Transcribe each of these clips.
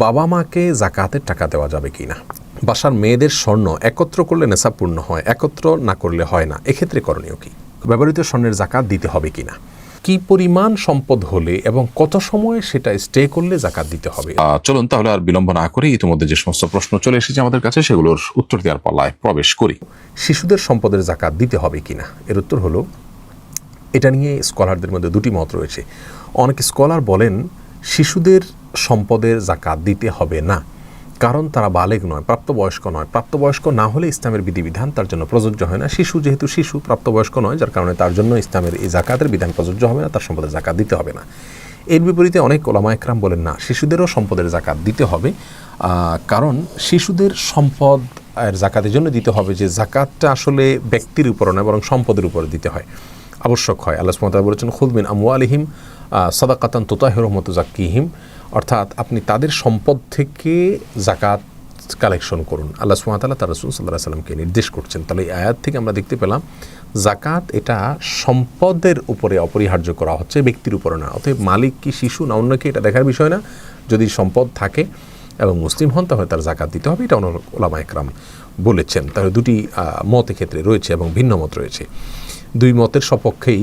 বাবা মাকে জাকাতের টাকা দেওয়া যাবে কি না? বাসার মেয়েদের স্বর্ণ একত্র করলে নেশাব পূর্ণ হয়, একত্র না করলে হয় না, এক্ষেত্রে করণীয় কি? ব্যবহৃত স্বর্ণের জাকাত দিতে হবে কি না? কি পরিমাণ সম্পদ হলে এবং কত সময় সেটা স্টে করলে জাকাত দিতে হবে? চলুন তাহলে আর বিলম্ব না করে ইতিমধ্যে যে সমস্ত প্রশ্ন চলে এসেছে আমাদের কাছে সেগুলোর উত্তর দেওয়ার পালায় প্রবেশ করি। শিশুদের সম্পদের জাকাত দিতে হবে কি না? এর উত্তর হলো, এটা নিয়ে স্কলারদের মধ্যে দুটি মত রয়েছে। অনেক স্কলার বলেন শিশুদের সম্পদের জাকাত দিতে হবে না, কারণ তারা বালেগ নয়, প্রাপ্তবয়স্ক নয়। প্রাপ্তবয়স্ক না হলে ইসলামের বিধিবিধান তার জন্য প্রযোজ্য হয় না। শিশু যেহেতু শিশু, প্রাপ্তবয়স্ক নয়, যার কারণে তার জন্য ইসলামের এই জাকাতের বিধান প্রযোজ্য হবে না, তার সম্পদের জাকাত দিতে হবে না। এর বিপরীতে অনেক ওলামা একরাম বলেন না, শিশুদেরও সম্পদের জাকাত দিতে হবে, কারণ শিশুদের সম্পদ জাকাতের জন্য দিতে হবে যে জাকাতটা আসলে ব্যক্তির উপর নয় বরং সম্পদের উপর দিতে হয়, আবশ্যক হয়। আল্লাহ সুবহানাহু ওয়া তাআলা বলেছেন খুয মিন আমওয়ালিহিম সাদাকাতান তুতাহিরুহুম ওয়া তুযাক্কিহিম, অর্থাৎ আপনি তাদের সম্পদ থেকে জাকাত কালেকশন করুন। আল্লাহ সুবহানাহু ওয়া তাআলা তার রাসূল সাল্লাল্লাহু আলাইহি ওয়াসাল্লামকে নির্দেশ করছেন। তাহলে এই আয়াত থেকে আমরা দেখতে পেলাম জাকাত এটা সম্পদের উপরে অপরিহার্য করা হচ্ছে, ব্যক্তির উপরে না। অতএব মালিক কি শিশু না অন্য কি এটা দেখার বিষয় না। যদি সম্পদ থাকে এবং মুসলিম হন তাহলে তার জাকাত দিতে হবে, এটা অনেক ওলামা একরাম বলেছেন। তাহলে দুটি মত ক্ষেত্রে রয়েছে এবং ভিন্ন মত রয়েছে। দুই মতের সপক্ষেই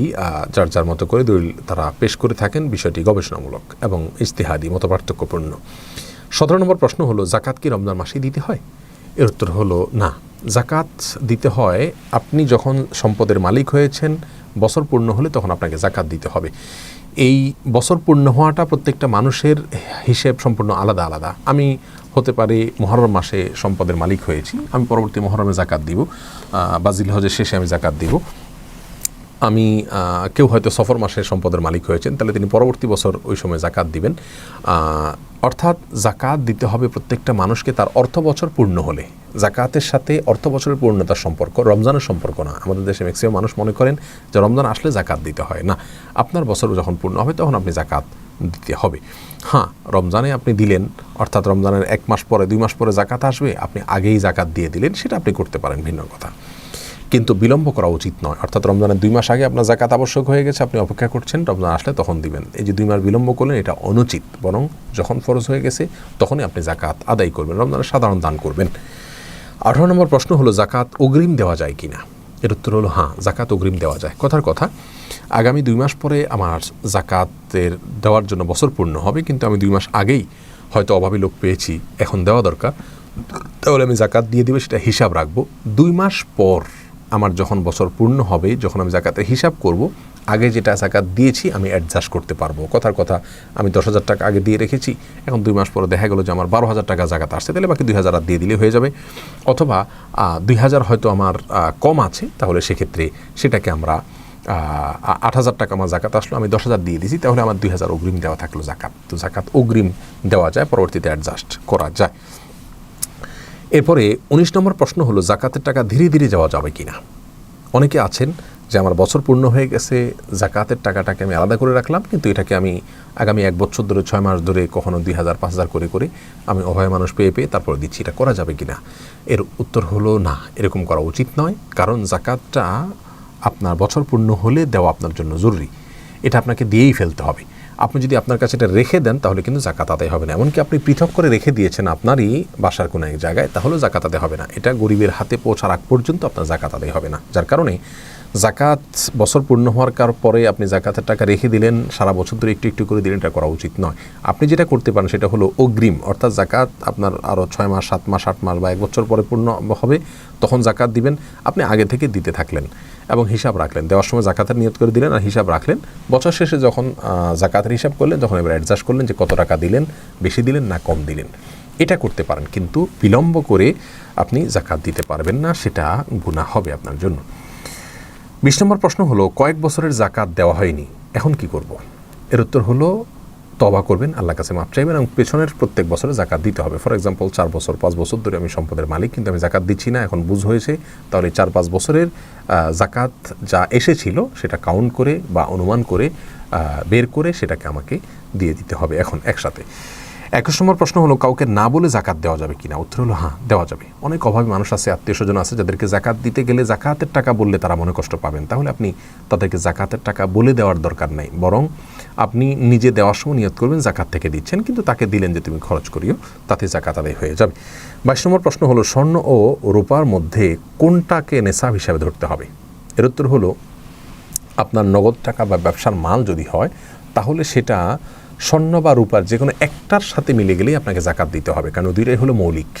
যার যার মতো করে দলিল তারা পেশ করে থাকেন। বিষয়টি গবেষণামূলক এবং ইজতিহাদি মতপার্থক্যপূর্ণ। 17 নম্বর প্রশ্ন হলো, জাকাত কি রমজান মাসেই দিতে হয়? এর উত্তর হলো না, জাকাত দিতে হয় আপনি যখন সম্পদের মালিক হয়েছেন, বছর পূর্ণ হলে তখন আপনাকে জাকাত দিতে হবে। এই বছর পূর্ণ হওয়াটা প্রত্যেকটা মানুষের হিসেব সম্পূর্ণ আলাদা আলাদা। আমি হতে পারে মুহররম মাসে সম্পদের মালিক হয়েছি, আমি পরবর্তী মুহররমে জাকাত দিব, বা জিলহজের শেষে আমি জাকাত দিব। আমি কেউ হয়তো সফর মাসে সম্পদের মালিক হয়েছেন, তাহলে তিনি পরবর্তী বছর ওই সময় জাকাত দিবেন। অর্থাৎ জাকাত দিতে হবে প্রত্যেকটা মানুষকে তার অর্থ বছর পূর্ণ হলে। জাকাতের সাথে অর্থ বছরের পূর্ণতার সম্পর্ক, রমজানের সম্পর্ক না। আমাদের দেশে ম্যাক্সিমাম মানুষ মনে করেন যে রমজান আসলে জাকাত দিতে হয় না, আপনার বছর যখন পূর্ণ হবে তখন আপনি জাকাত দিতে হবে। হ্যাঁ, রমজানে আপনি দিলেন, অর্থাৎ রমজানের 1 মাস পরে 2 মাস পরে জাকাত আসবে, আপনি আগেই জাকাত দিয়ে দিলেন, সেটা আপনি করতে পারেন, ভিন্ন কথা। কিন্তু বিলম্ব করা উচিত নয়। অর্থাৎ রমজানের 2 মাস আগে আপনার জাকাত আবশ্যক হয়ে গেছে, আপনি অপেক্ষা করছেন রমজান আসলে তখন দিবেন। এই যে 2 মাস বিলম্ব করলেন, এটা অনুচিত। বরং যখন ফরজ হয়ে গেছে তখনই আপনি জাকাত আদায় করবেন, রমজানের সাধারণ দান করবেন। 18 নম্বর প্রশ্ন হলো, জাকাত অগ্রিম দেওয়া যায় কিনা? এর উত্তর হলো হ্যাঁ, জাকাত অগ্রিম দেওয়া যায়। কথার কথা, আগামী 2 মাস পরে আমার জাকাতের দেওয়ার জন্য বছর পূর্ণ হবে, কিন্তু আমি 2 মাস আগেই হয়তো অভাবী লোক পেয়েছি, এখন দেওয়া দরকার, তাহলে আমি জাকাত দিয়ে দিব, সেটা হিসাব রাখবো। 2 মাস পর আমার যখন বছর পূর্ণ হবে, যখন আমি জাকাতের হিসাব করব, আগে যেটা জাকাত দিয়েছি আমি অ্যাডজাস্ট করতে পারবো। কথার কথা, আমি 10,000 টাকা আগে দিয়ে রেখেছি, এখন 2 মাস পরে দেখা গেলো যে আমার 12,000 টাকা জাকাত আসছে, তাহলে বাকি 2,000 আর দিয়ে দিলে হয়ে যাবে। অথবা 2,000 হয়তো আমার কম আছে, তাহলে সেক্ষেত্রে সেটাকে আমরা 8,000 টাকা আমার জাকাত আসলো, আমি 10,000 দিয়ে দিয়েছি, তাহলে আমার 2,000 অগ্রিম দেওয়া থাকলো জাকাত। তো জাকাত অগ্রিম দেওয়া যায়, পরবর্তীতে অ্যাডজাস্ট করা যায়। এরপরে 19 নম্বর প্রশ্ন হলো, জাকাতের টাকা ধীরে ধীরে যাওয়া যাবে কিনা? অনেকে আছেন যে আমার বছর পূর্ণ হয়ে গেছে, জাকাতের টাকাটাকে আমি আলাদা করে রাখলাম, কিন্তু এটাকে আমি আগামী 1 বছর ধরে 6 মাস ধরে কখনো 2,000 5,000 করে করে আমি অভয় মানুষ পেয়ে পেয়ে তারপরে দিচ্ছি, এটা করা যাবে কিনা? এর উত্তর হলো না, এরকম করা উচিত নয়। কারণ জাকাতটা আপনার বছর পূর্ণ হলে দেওয়া আপনার জন্য জরুরি, এটা আপনাকে দিয়েই ফেলতে হবে। আপনি যদি আপনার কাছে এটা রেখে দেন তাহলে কিন্তু জাকাত আদায় হবে না। এমনকি আপনি পৃথক করে রেখে দিয়েছেন আপনারই বাসার কোনো এক জায়গায়, তাহলেও জাকাত আদায় হবে না। এটা গরিবের হাতে পৌঁছার আগ পর্যন্ত আপনার জাকাত আদায় হবে না। যার কারণে জাকাত বছর পূর্ণ হওয়ার পরে আপনি জাকাতের টাকা রেখে দিলেন, সারা বছর ধরে একটু একটু করে দিলেন, এটা করা উচিত নয়। আপনি যেটা করতে পারেন সেটা হলো অগ্রিম, অর্থাৎ জাকাত আপনার আরও 6 মাস 7 মাস 8 মাস বা 1 বছর পরে পূর্ণ হবে, তখন জাকাত দিবেন। আপনি আগে থেকে দিতে থাকলেন এবং হিসাব রাখলেন, দেওয়ার সময় জাকাতের নিয়ত করে দিলেন আর হিসাব রাখলেন। বছর শেষে যখন জাকাতের হিসাব করলেন, তখন এবার অ্যাডজাস্ট করলেন যে কত টাকা দিলেন, বেশি দিলেন না কম দিলেন, এটা করতে পারেন। কিন্তু বিলম্ব করে আপনি জাকাত দিতে পারবেন না, সেটা গুনাহ হবে আপনার জন্য। 20 নম্বর প্রশ্ন হলো, কয়েক বছরের জাকাত দেওয়া হয়নি, এখন কি করব? এর উত্তর হলো, তওবা করবেন, আল্লাহর কাছে মাপ চাইবেন এবং পেছনের প্রত্যেক বছরে জাকাত দিতে হবে। ফর এক্সাম্পল 4 বছর 5 বছর ধরে আমি সম্পদের মালিক, কিন্তু আমি জাকাত দিচ্ছি না, এখন বুঝ হয়েছে, তাহলে 4-5 বছরের জাকাত যা এসেছিল সেটা কাউন্ট করে বা অনুমান করে বের করে সেটাকে আমাকে দিয়ে দিতে হবে এখন একসাথে। 21 নম্বর প্রশ্ন হলো, কাউকে না বলে জাকাত দেওয়া যাবে কিনা? উত্তর হলো হ্যাঁ, দেওয়া যাবে। অনেক অভাবী মানুষ আছে, আত্মীয় স্বজন আছে, যাদেরকে জাকাত দিতে গেলে জাকাতের টাকা বললে তারা মনে কষ্ট পাবেন। তাহলে আপনি তাদেরকে জাকাতের টাকা বলে দেওয়ার দরকার নাই, বরং আপনি নিজে দেওয়ার সময় নিয়ত করবেন জাকাত থেকে দিচ্ছেন, কিন্তু তাকে দিলেন যে তুমি খরচ করিও, তাতে জাকাত আদায় হয়ে যাবে। 22 নম্বর প্রশ্ন হলো, স্বর্ণ ও রূপার মধ্যে কোনটাকে নেশাব হিসাবে ধরতে হবে? এর উত্তর হলো, আপনার নগদ টাকা বা ব্যবসার মাল যদি হয় তাহলে সেটা স্বর্ণ বা রূপার যে কোনো একটার সাথে মিলে গেলেই আপনাকে জাকাত দিতে হবে, কারণ দুইটাই হলো মৌলিক।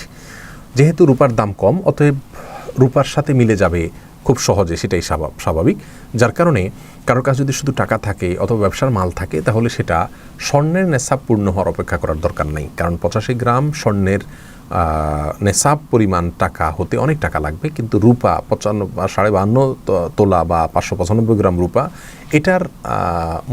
যেহেতু রূপার দাম কম, অতএব রূপার সাথে মিলে যাবে খুব সহজে, সেটাই স্বাভাবিক। যার কারণে কারোর কাছে যদি শুধু টাকা থাকে অথবা ব্যবসার মাল থাকে, তাহলে সেটা স্বর্ণের নেশাব পূর্ণ হওয়ার অপেক্ষা করার দরকার নেই, কারণ 85 গ্রাম স্বর্ণের নেশাব পরিমাণ টাকা হতে অনেক টাকা লাগবে, কিন্তু রূপা 52 তোলা বা 595 গ্রাম রূপা, এটার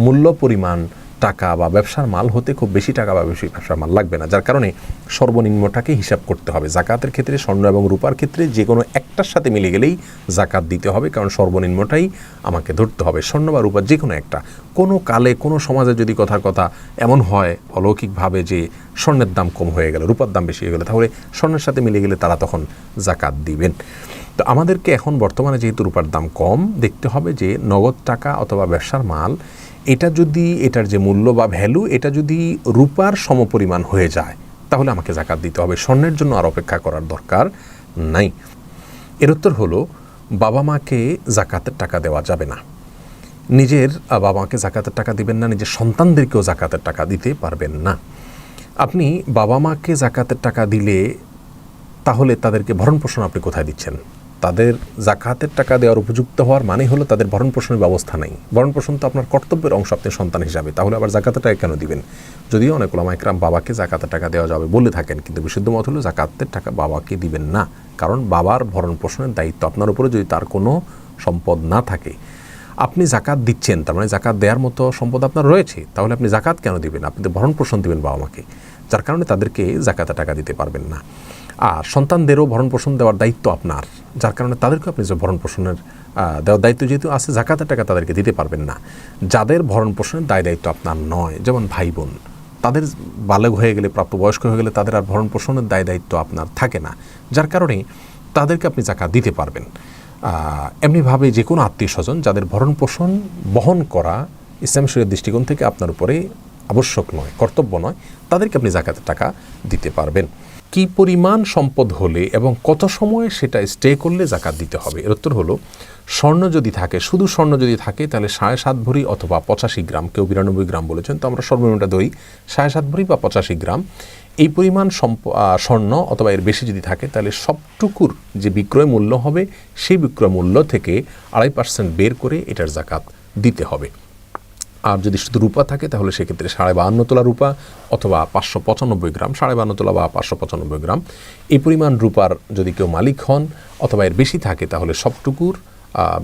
মূল্য পরিমাণ টাকা বা ব্যবসার মাল হতে খুব বেশি টাকা বা বেশি ব্যবসার মাল লাগবে না। যার কারণে সর্বনিম্নটাকে হিসাব করতে হবে। জাকাতের ক্ষেত্রে স্বর্ণ এবং রূপার ক্ষেত্রে যে কোনো একটার সাথে মিলে গেলেই জাকাত দিতে হবে, কারণ সর্বনিম্নটাই আমাকে ধরতে হবে। স্বর্ণ বা রূপার যে কোনো একটা, কোনো কালে কোনো সমাজে যদি কথার কথা এমন হয় অলৌকিকভাবে যে স্বর্ণের দাম কম হয়ে গেল, রূপার দাম বেশি হয়ে গেল, তাহলে স্বর্ণের সাথে মিলে গেলে তারা তখন জাকাত দিবেন। তো আমাদেরকে এখন বর্তমানে যেহেতু রূপার দাম কম, দেখতে হবে যে নগদ টাকা অথবা ব্যবসার মাল, এটা যদি এটার যে মূল্য বা ভ্যালু এটা যদি রূপার সমপরিমাণ হয়ে যায় তাহলে আমাকে জাকাত দিতে হবে, স্বর্ণের জন্য আর অপেক্ষা করার দরকার নাই। এর উত্তর হলো, বাবা মাকে জাকাতের টাকা দেওয়া যাবে না। নিজের বাবা মাকে জাকাতের টাকা দিবেন না, নিজের সন্তানদেরকেও জাকাতের টাকা দিতে পারবেন না। আপনি বাবা মাকে জাকাতের টাকা দিলে তাহলে তাদেরকে ভরণ পোষণ আপনি কোথায় দিচ্ছেন? তাদের জাকাতের টাকা দেওয়ার উপযুক্ত হওয়ার মানে হলো তাদের ভরণ পোষণের ব্যবস্থা নেই। ভরণ পোষণ তো আপনার কর্তব্যের অংশ, আপনি সন্তান হিসাবে, তাহলে আবার জাকাতের টাকা কেন দিবেন? যদিও অনেক ওলামা ইকরাম বাবাকে জাকাতের টাকা দেওয়া যাবে বলে থাকেন, কিন্তু বিশুদ্ধ মত হলো জাকাতের টাকা বাবাকে দিবেন না, কারণ বাবার ভরণ পোষণের দায়িত্ব আপনার উপরে যদি তার কোনো সম্পদ না থাকে। আপনি জাকাত দিচ্ছেন, তার মানে জাকাত দেওয়ার মতো সম্পদ আপনার রয়েছে, তাহলে আপনি জাকাত কেন দিবেন? আপনি তো ভরণ পোষণ দিবেন বাবা মাকে, যার কারণে তাদেরকে জাকাতের টাকা দিতে পারবেন না। আর সন্তানদেরও ভরণ পোষণ দেওয়ার দায়িত্ব আপনার, যার কারণে তাদেরকে আপনি যে ভরণ পোষণের দেওয়ার দায়িত্ব যেহেতু আছে, জাকাতের টাকা তাদেরকে দিতে পারবেন না। যাদের ভরণ পোষণের দায়িত্ব আপনার নয়, যেমন ভাই বোন, তাদের বালেগ হয়ে গেলে, প্রাপ্তবয়স্ক হয়ে গেলে তাদের আর ভরণ পোষণের দায়িত্ব আপনার থাকে না, যার কারণে তাদেরকে আপনি জাকাত দিতে পারবেন। এমনিভাবে যে কোনো আত্মীয় স্বজন যাদের ভরণ পোষণ বহন করা ইসলাম শরীয়তের দৃষ্টিকোণ থেকে আপনার উপরে আবশ্যক নয়, কর্তব্য নয়, তাদেরকে আপনি জাকাতের টাকা দিতে পারবেন। কি পরিমাণ সম্পদ হলে এবং কত সময় সেটা স্টে করলে জাকাত দিতে হবে? এর উত্তর হলো, স্বর্ণ যদি থাকে, শুধু স্বর্ণ যদি থাকে, তাহলে 7.5 ভরি অথবা 85 গ্রাম, কেউ 92 গ্রাম বলেছেন, তো আমরা সর্বনিম্নটা ধরি 7.5 ভরি বা 85 গ্রাম। এই পরিমাণ স্বর্ণ অথবা এর বেশি যদি থাকে, তাহলে সবটুকুর যে বিক্রয় মূল্য হবে সেই বিক্রয় মূল্য থেকে 2.5% বের করে এটার জাকাত দিতে হবে। আর যদি শুধু রূপা থাকে তাহলে সেক্ষেত্রে 52.5 তোলা রূপা অথবা 595 গ্রাম, 52.5 তোলা বা 595 গ্রাম, এই পরিমাণ রূপার যদি কেউ মালিক হন অথবা এর বেশি থাকে, তাহলে সবটুকুর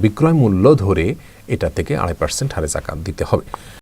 বিক্রয় মূল্য ধরে এটা থেকে 2.5% হারে জাকাত দিতে হবে।